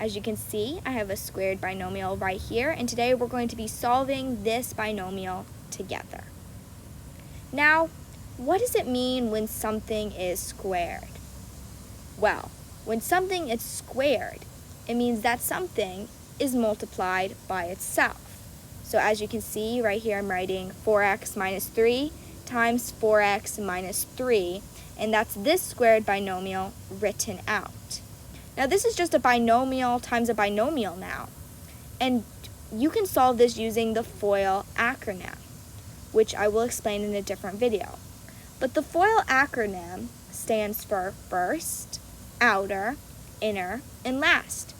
As you can see, I have a squared binomial right here, and today we're going to be solving this binomial together. Now, what does it mean when something is squared? Well, when something is squared, it means that something is multiplied by itself. So as you can see right here, I'm writing 4x minus 3 times 4x minus 3, and that's this squared binomial written out. Now this is just a binomial times a binomial now, and you can solve this using the FOIL acronym, which I will explain in a different video. But the FOIL acronym stands for first, outer, inner, and last.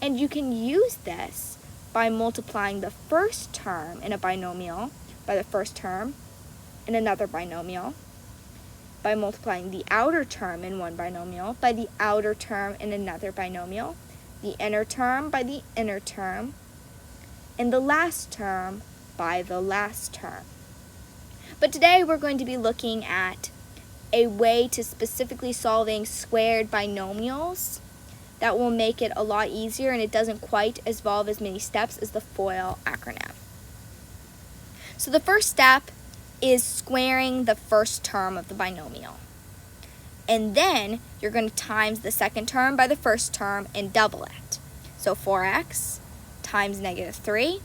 And you can use this by multiplying the first term in a binomial by the first term in another binomial, by multiplying the outer term in one binomial by the outer term in another binomial, the inner term by the inner term, and the last term by the last term. But today we're going to be looking at a way to specifically solving squared binomials that will make it a lot easier, and it doesn't quite involve as many steps as the FOIL acronym. So the first step is squaring the first term of the binomial. And then you're going to times the second term by the first term and double it. So 4x times negative 3,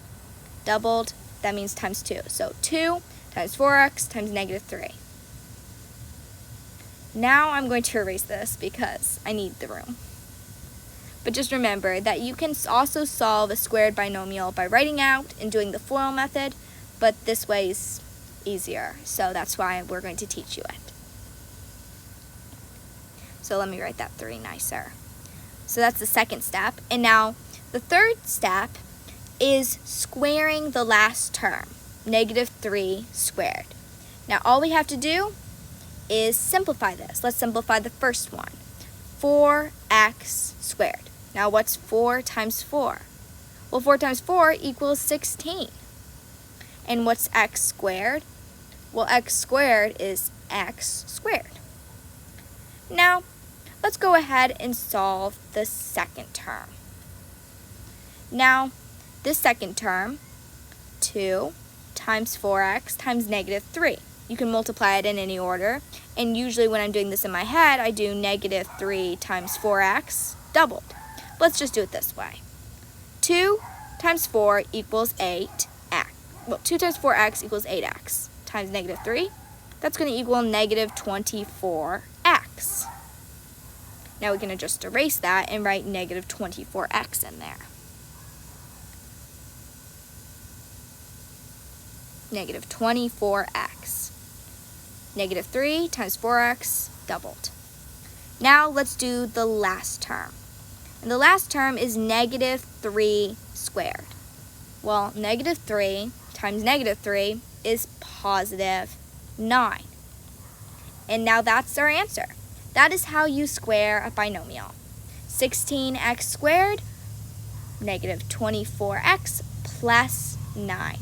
doubled, that means times 2. So 2 times 4x times negative 3. Now I'm going to erase this because I need the room. But just remember that you can also solve a squared binomial by writing out and doing the FOIL method, but this way is easier, so that's why we're going to teach you it. So let me write that 3 nicer. So that's the second step. And now the third step is squaring the last term, negative 3 squared. Now all we have to do is simplify this. Let's simplify the first one. 4x squared. Now what's 4 times 4? Well, 4 times 4 equals 16. And what's x squared? Well, x squared is x squared. Now, let's go ahead and solve the second term. Now, this second term, 2 times 4x times negative 3. You can multiply it in any order, and usually when I'm doing this in my head, I do negative 3 times 4x doubled. Let's just do it this way. 2 times 4 equals 8x. Well, 2 times 4x equals 8x times negative 3. That's going to equal negative 24x. Now we can just erase that and write negative 24x in there. Negative 24x. Negative 3 times 4x doubled. Now let's do the last term. And the last term is negative 3 squared. Well, negative 3 times negative 3 is positive 9. And now that's our answer. That is how you square a binomial. 16x squared, negative 24x plus 9.